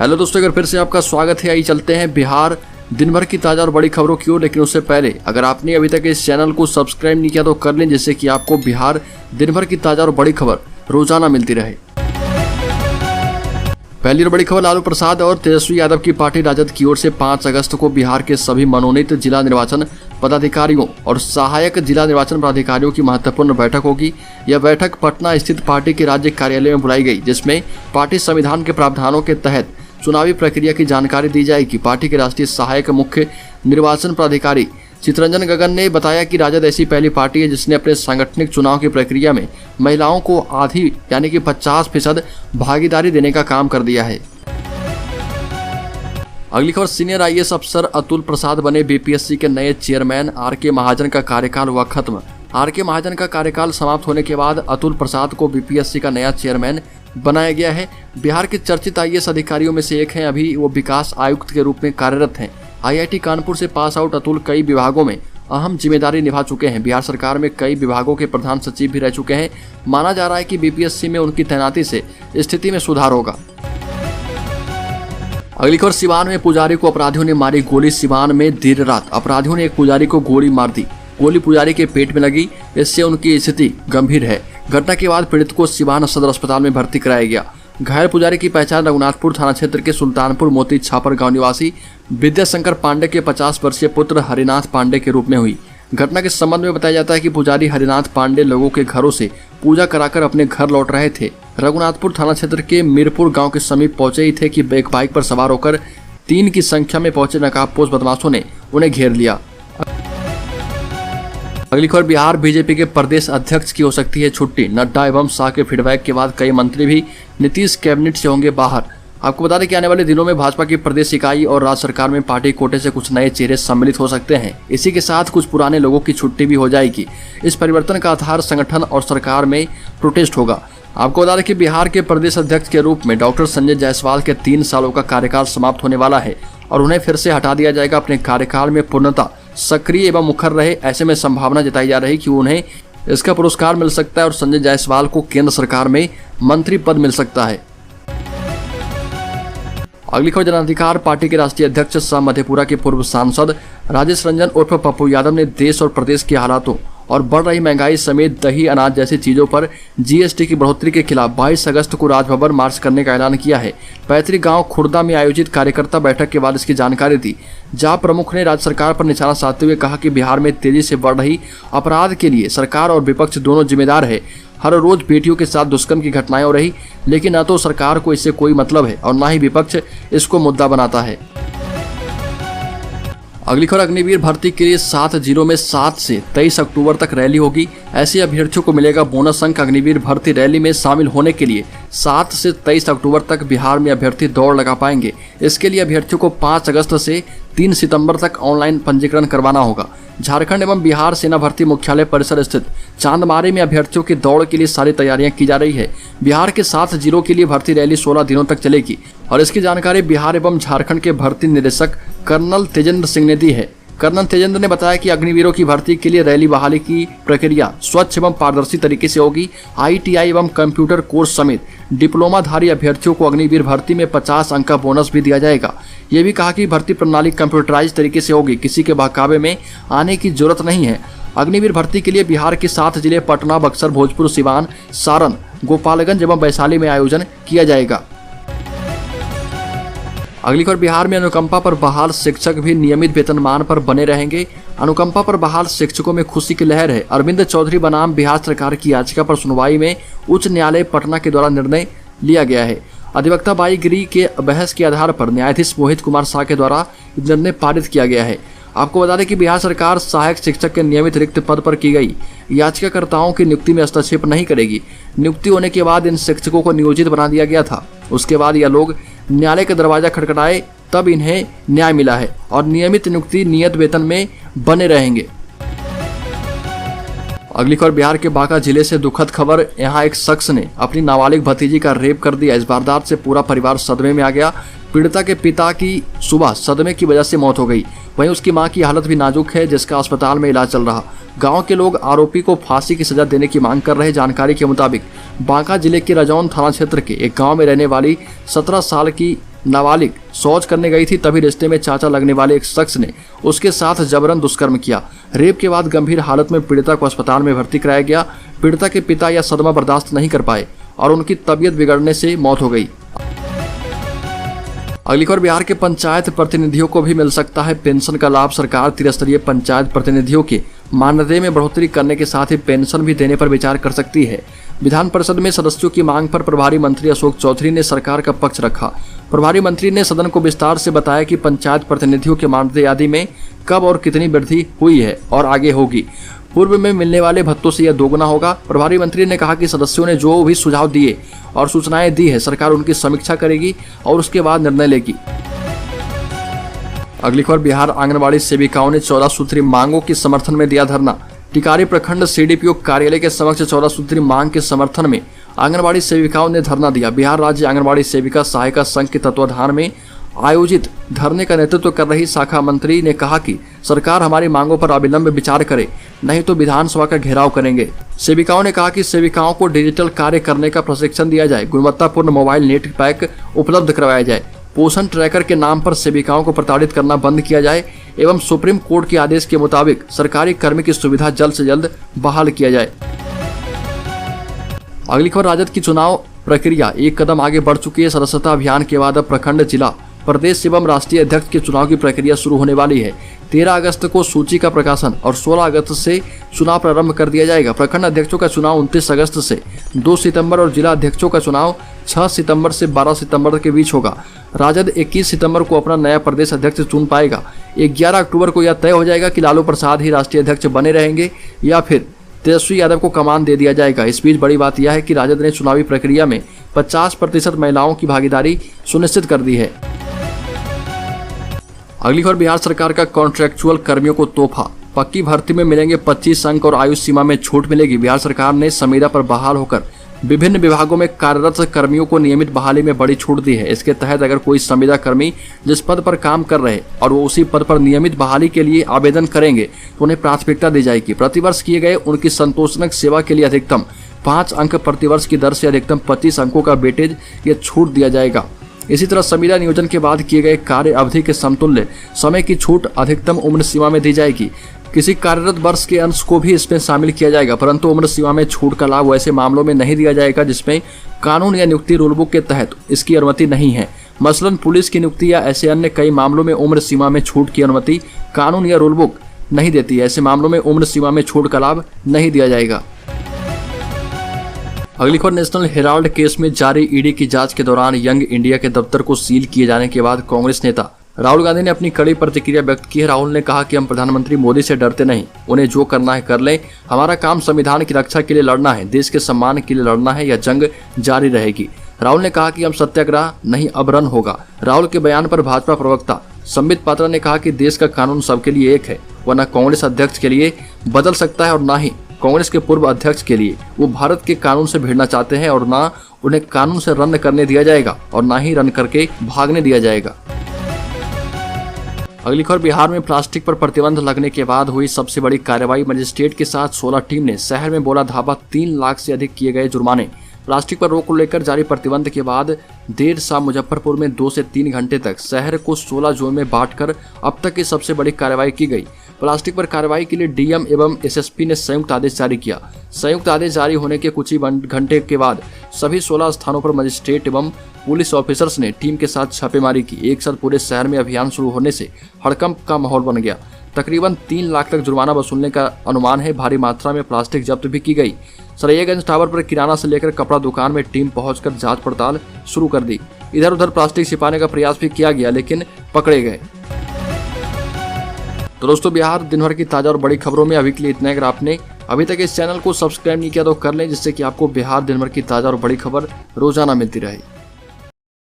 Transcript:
Hello दोस्तों, अगर फिर से आपका स्वागत है। आइए चलते हैं बिहार दिन भर की ताज़ा और बड़ी खबरों की ओर। लेकिन उससे पहले अगर आपने अभी तक इस चैनल को सब्सक्राइब नहीं किया तो कर लें, जिससे कि आपको बिहार दिन भर की ताज़ा और बड़ी खबर रोजाना मिलती रहे। पहली और बड़ी खबर, लालू प्रसाद और तेजस्वी यादव की पार्टी राजद की ओर से 5 अगस्त को बिहार के सभी मनोनीत जिला निर्वाचन पदाधिकारियों और सहायक जिला निर्वाचन पदाधिकारियों की महत्वपूर्ण बैठक होगी। यह बैठक पटना स्थित पार्टी के राज्य कार्यालय में बुलाई गई, जिसमें पार्टी संविधान के प्रावधानों के तहत चुनावी प्रक्रिया की जानकारी दी जाएगी। पार्टी के राष्ट्रीय सहायक मुख्य निर्वाचन पदाधिकारी चितरंजन गगन ने बताया कि राजद ऐसी पहली पार्टी है जिसने अपने सांगठनिक चुनाव की प्रक्रिया में महिलाओं को आधी यानी कि 50% भागीदारी देने का काम कर दिया है। अगली खबर, सीनियर आईएएस अफसर अतुल प्रसाद बने बीपीएससी के नए चेयरमैन। आर.के. महाजन का कार्यकाल हुआ खत्म। आर.के. महाजन का कार्यकाल समाप्त होने के बाद अतुल प्रसाद को बीपीएससी का नया चेयरमैन बनाया गया है। बिहार के चर्चित आईएएस अधिकारियों में से एक हैं। अभी वो विकास आयुक्त के रूप में कार्यरत हैं। आईआईटी कानपुर से पास आउट अतुल कई विभागों में अहम जिम्मेदारी निभा चुके हैं। बिहार सरकार में कई विभागों के प्रधान सचिव भी रह चुके हैं। माना जा रहा है कि बीपीएससी में उनकी तैनाती से स्थिति में सुधार होगा। अगली खबर, सिवान में पुजारी को अपराधियों ने मारी गोली। सिवान में देर रात अपराधियों ने एक पुजारी को गोली मार दी। गोली पुजारी के पेट में लगी, इससे उनकी स्थिति गंभीर है। घटना के बाद पीड़ित को सिवान सदर अस्पताल में भर्ती कराया गया। घायल पुजारी की पहचान रघुनाथपुर थाना क्षेत्र के सुल्तानपुर मोती छापर गांव निवासी विद्याशंकर पांडे के 50 वर्षीय पुत्र हरिनाथ पांडे के रूप में हुई। घटना के संबंध में बताया जाता है कि पुजारी हरिनाथ पांडे लोगों के घरों से पूजा कराकर अपने घर लौट रहे थे। रघुनाथपुर थाना क्षेत्र के मीरपुर गांव के समीप पहुंचे ही थे कि एक बाइक पर सवार होकर 3 की संख्या में पहुंचे नकाबपोश बदमाशों ने उन्हें घेर लिया। अगली खबर, बिहार बीजेपी के प्रदेश अध्यक्ष की हो सकती है छुट्टी। नड्डा एवं शाह के फीडबैक के बाद कई मंत्री भी नीतीश कैबिनेट से होंगे बाहर। आपको बता दें कि आने वाले दिनों में भाजपा की प्रदेश इकाई और राज्य सरकार में पार्टी कोटे से कुछ नए चेहरे सम्मिलित हो सकते हैं। इसी के साथ कुछ पुराने लोगों की छुट्टी भी हो जाएगी। इस परिवर्तन का आधार संगठन और सरकार में प्रोटेस्ट होगा। आपको बता दें कि बिहार के प्रदेश अध्यक्ष के रूप में डॉक्टर संजय जायसवाल के 3 सालों का कार्यकाल समाप्त होने वाला है और उन्हें फिर से हटा दिया जाएगा। अपने कार्यकाल में पूर्णतः सक्रिय एवं मुखर रहे, ऐसे में संभावना जताई जा रही कि उन्हें इसका पुरस्कार मिल सकता है और संजय जायसवाल को केंद्र सरकार में मंत्री पद मिल सकता है। अगली खबर, जन अधिकार पार्टी के राष्ट्रीय अध्यक्ष सह मधेपुरा के पूर्व सांसद राजेश रंजन उर्फ पप्पू यादव ने देश और प्रदेश के हालातों और बढ़ रही महंगाई समेत दही अनाज जैसी चीजों पर जीएसटी की बढ़ोतरी के खिलाफ 22 अगस्त को राजभवन मार्च करने का ऐलान किया है। पैतृक गांव खुर्दा में आयोजित कार्यकर्ता बैठक के बाद इसकी जानकारी दी। जहां प्रमुख ने राज्य सरकार पर निशाना साधते हुए कहा कि बिहार में तेजी से बढ़ रही अपराध के लिए सरकार और विपक्ष दोनों जिम्मेदार है। हर रोज बेटियों के साथ दुष्कर्म की घटनाएं हो रही, लेकिन न तो सरकार को इससे कोई मतलब है और न ही विपक्ष इसको मुद्दा बनाता है। अगली खबर, अग्निवीर भर्ती के लिए 7 जिलों में 7 से 23 अक्टूबर तक रैली होगी। ऐसे अभ्यर्थियों को मिलेगा बोनस अंक। अग्निवीर भर्ती रैली में शामिल होने के लिए 7 से 23 अक्टूबर तक बिहार में अभ्यर्थी दौड़ लगा पाएंगे। इसके लिए अभ्यर्थियों को 5 अगस्त से 3 सितंबर तक ऑनलाइन पंजीकरण करवाना होगा। झारखंड एवं बिहार सेना भर्ती मुख्यालय परिसर स्थित चांदमारी में अभ्यर्थियों की दौड़ के लिए सारी तैयारियां की जा रही है। बिहार के 7 जिलों के लिए भर्ती रैली 16 दिनों तक चलेगी और इसकी जानकारी बिहार एवं झारखंड के भर्ती निदेशक कर्नल तेजेंद्र सिंह ने दी है। कर्नल तेजेंद्र ने बताया कि अग्निवीरों की भर्ती के लिए रैली बहाली की प्रक्रिया स्वच्छ एवं पारदर्शी तरीके से होगी। आईटीआई एवं कंप्यूटर कोर्स समेत डिप्लोमाधारी अभ्यर्थियों को अग्निवीर भर्ती में 50 अंक का बोनस भी दिया जाएगा। ये भी कहा कि भर्ती प्रणाली कंप्यूटराइज तरीके से होगी, किसी के बहकावे में आने की जरूरत नहीं है। अग्निवीर भर्ती के लिए बिहार के 7 जिले पटना, बक्सर, भोजपुर, सिवान, सारण, गोपालगंज एवं वैशाली में आयोजन किया जाएगा। अगली खबर, बिहार में अनुकंपा पर बहाल शिक्षक भी नियमित वेतनमान पर बने रहेंगे। अनुकंपा पर बहाल शिक्षकों में खुशी की लहर है। अरविंद चौधरी बनाम बिहार सरकार की याचिका पर सुनवाई में उच्च न्यायालय पटना के द्वारा निर्णय लिया गया है। अधिवक्ता बाई गिरी के बहस के आधार पर न्यायाधीश मोहित कुमार शाह के द्वारा निर्णय पारित किया गया है। आपको बता दें कि बिहार सरकार सहायक शिक्षक के नियमित रिक्त पद पर की गई याचिकाकर्ताओं की नियुक्ति में हस्तक्षेप नहीं करेगी। नियुक्ति होने के बाद इन शिक्षकों को नियोजित बना दिया गया था। उसके बाद यह लोग न्यायालय का दरवाजा खटखटाए तब इन्हें न्याय मिला है और नियमित नियुक्ति नियत वेतन में बने रहेंगे। अगली खबर, बिहार के बांका जिले से दुखद खबर। यहाँ एक शख्स ने अपनी नाबालिग भतीजी का रेप कर दिया। इस वारदात से पूरा परिवार सदमे में आ गया। पीड़िता के पिता की सुबह सदमे की वजह से मौत हो गई। वहीं उसकी मां की हालत भी नाजुक है, जिसका अस्पताल में इलाज चल रहा। गांव के लोग आरोपी को फांसी की सजा देने की मांग कर रहे। जानकारी के मुताबिक बांका जिले के रजौन थाना क्षेत्र के एक गांव में रहने वाली 17 साल की नाबालिग शौच करने गई थी, तभी रिश्ते में चाचा लगने वाले एक शख्स ने उसके साथ जबरन दुष्कर्म किया। रेप के बाद गंभीर हालत में पीड़िता को अस्पताल में भर्ती कराया गया। पीड़िता के पिता यह सदमा बर्दाश्त नहीं कर पाए और उनकी तबीयत बिगड़ने से मौत हो गई। अगली खबर, बिहार के पंचायत प्रतिनिधियों को भी मिल सकता है पेंशन का लाभ। सरकार त्रिस्तरीय पंचायत प्रतिनिधियों के मानदेय में बढ़ोतरी करने के साथ ही पेंशन भी देने पर विचार कर सकती है। विधान परिषद में सदस्यों की मांग पर प्रभारी मंत्री अशोक चौधरी ने सरकार का पक्ष रखा। प्रभारी मंत्री ने सदन को विस्तार से बताया कि पंचायत प्रतिनिधियों के मानदेय आदि में कब और कितनी वृद्धि हुई है और आगे होगी। पूर्व में मिलने वाले भत्तों से यह दोगुना होगा। प्रभारी मंत्री ने कहा कि सदस्यों ने जो भी सुझाव दिए और सूचनाएं दी है, सरकार उनकी समीक्षा करेगी और उसके बाद निर्णय लेगी। अगली खबर, बिहार आंगनबाड़ी सेविकाओं ने 14 सूत्री मांगों के समर्थन में दिया धरना। टिकारी प्रखंड सीडीपीओ कार्यालय के समक्ष 14 सूत्री मांग के समर्थन में आंगनबाड़ी सेविकाओं ने धरना दिया। बिहार राज्य आंगनबाड़ी सेविका सहायिका संघ के तत्वाधान में आयोजित धरने का नेतृत्व कर रही शाखा मंत्री ने कहा कि सरकार हमारी मांगों पर अविलंब विचार करे, नहीं तो विधानसभा का घेराव करेंगे। सेविकाओं ने कहा कि सेविकाओं को डिजिटल कार्य करने का प्रशिक्षण दिया जाए, गुणवत्तापूर्ण मोबाइल नेट पैक उपलब्ध करवाया जाए, पोषण ट्रैकर के नाम पर सेविकाओं को प्रताड़ित करना बंद किया जाए एवं सुप्रीम कोर्ट के आदेश के मुताबिक सरकारी कर्मी की सुविधा जल्द से जल्द बहाल किया जाए। अगली खबर, राजद की चुनाव प्रक्रिया एक कदम आगे बढ़ चुकी है। सदस्यता अभियान के बाद अब प्रखंड, जिला, प्रदेश एवं राष्ट्रीय अध्यक्ष के चुनाव की प्रक्रिया शुरू होने वाली है। 13 अगस्त को सूची का प्रकाशन और 16 अगस्त से चुनाव प्रारंभ कर दिया जाएगा। प्रखंड अध्यक्षों का चुनाव 29 अगस्त से 2 सितंबर और जिला अध्यक्षों का चुनाव 6 सितंबर से 12 सितंबर के बीच होगा। राजद 21 सितंबर को अपना नया प्रदेश अध्यक्ष चुन पाएगा। 11 अक्टूबर को यह तय हो जाएगा कि लालू प्रसाद ही राष्ट्रीय अध्यक्ष बने रहेंगे या फिर तेजस्वी यादव को कमान दे दिया जाएगा। इस बीच बड़ी बात यह है कि राजद ने चुनावी प्रक्रिया में 50% महिलाओं की भागीदारी सुनिश्चित कर दी है। अगली खबर, बिहार सरकार का कॉन्ट्रैक्चुअल कर्मियों को तोहफा। पक्की भर्ती में मिलेंगे 25 अंक और आयु सीमा में छूट मिलेगी। बिहार सरकार ने संविदा पर बहाल होकर विभिन्न विभागों में कार्यरत कर्मियों को नियमित बहाली में बड़ी छूट दी है। इसके तहत अगर कोई संविदा कर्मी जिस पद पर काम कर रहे और वो उसी पद पर नियमित बहाली के लिए आवेदन करेंगे तो उन्हें प्राथमिकता दी जाएगी। प्रतिवर्ष किए गए उनकी संतोषजनक सेवा के लिए अधिकतम 5 अंक प्रतिवर्ष की दर से अधिकतम 25 अंकों का वेटेज ये छूट दिया जाएगा। इसी तरह संविदा नियोजन के बाद किए गए कार्य अवधि के समतुल्य समय की छूट अधिकतम उम्र सीमा में दी जाएगी। किसी कार्यरत वर्ष के अंश को भी इसमें शामिल किया जाएगा, परंतु उम्र सीमा में छूट का लाभ वैसे मामलों में नहीं दिया जाएगा जिसमें कानून या नियुक्ति रूलबुक के तहत इसकी अनुमति नहीं है। मसलन पुलिस की नियुक्ति या ऐसे अन्य कई मामलों में उम्र सीमा में छूट की अनुमति कानून या रूलबुक नहीं देती है। ऐसे मामलों में उम्र सीमा में छूट का लाभ नहीं दिया जाएगा। अगली खबर, नेशनल हेराल्ड केस में जारी ईडी की जांच के दौरान यंग इंडिया के दफ्तर को सील किए जाने के बाद कांग्रेस नेता राहुल गांधी ने अपनी कड़ी प्रतिक्रिया व्यक्त की है। राहुल ने कहा कि हम प्रधानमंत्री मोदी से डरते नहीं, उन्हें जो करना है कर लें। हमारा काम संविधान की रक्षा के लिए लड़ना है, देश के सम्मान के लिए लड़ना है, या जंग जारी रहेगी। राहुल ने कहा कि हम सत्याग्रह नहीं, अब रन होगा। राहुल के बयान पर भाजपा प्रवक्ता संबित पात्रा ने कहा कि देश का कानून सबके लिए एक है, वरना कांग्रेस अध्यक्ष के लिए बदल सकता है और ना ही कांग्रेस के पूर्व अध्यक्ष के लिए। वो भारत के कानून से भिड़ना चाहते हैं और ना उन्हें कानून से रन करने दिया जाएगा और ना ही रन करके भागने दिया जाएगा। अगली खबर, बिहार में प्लास्टिक पर प्रतिबंध लगने के बाद हुई सबसे बड़ी कार्रवाई। मजिस्ट्रेट के साथ 16 टीम ने शहर में बोला धावा, 3 लाख से अधिक किए गए जुर्माने। प्लास्टिक पर रोक को लेकर जारी प्रतिबंध के बाद देर शाम मुजफ्फरपुर में 2 से 3 घंटे तक शहर को 16 जोन में बांटकर अब तक की सबसे बड़ी कार्रवाई की गई। प्लास्टिक पर कार्रवाई के लिए डीएम एवं एसएसपी ने संयुक्त आदेश जारी किया। संयुक्त आदेश जारी होने के कुछ ही घंटे के बाद सभी 16 स्थानों पर मजिस्ट्रेट एवं पुलिस ऑफिसर्स ने टीम के साथ छापेमारी की। एक साथ पूरे शहर में अभियान शुरू होने से हड़कंप का माहौल बन गया। तकरीबन 3 लाख तक जुर्माना वसूलने का अनुमान है। भारी मात्रा में प्लास्टिक जब्त भी की गई। सरैयागंज टावर पर किराना से लेकर कपड़ा दुकान में टीम पहुंचकर जांच पड़ताल शुरू कर दी। इधर उधर प्लास्टिक छिपाने का प्रयास भी किया गया, लेकिन पकड़े गए। तो दोस्तों, बिहार दिन भर की ताजा और बड़ी खबरों में अभी के लिए इतना। अगर आपने अभी तक इस चैनल को सब्सक्राइब नहीं किया तो कर लें, जिससे कि आपको बिहार दिन भर की ताजा और बड़ी खबर रोजाना मिलती रहे।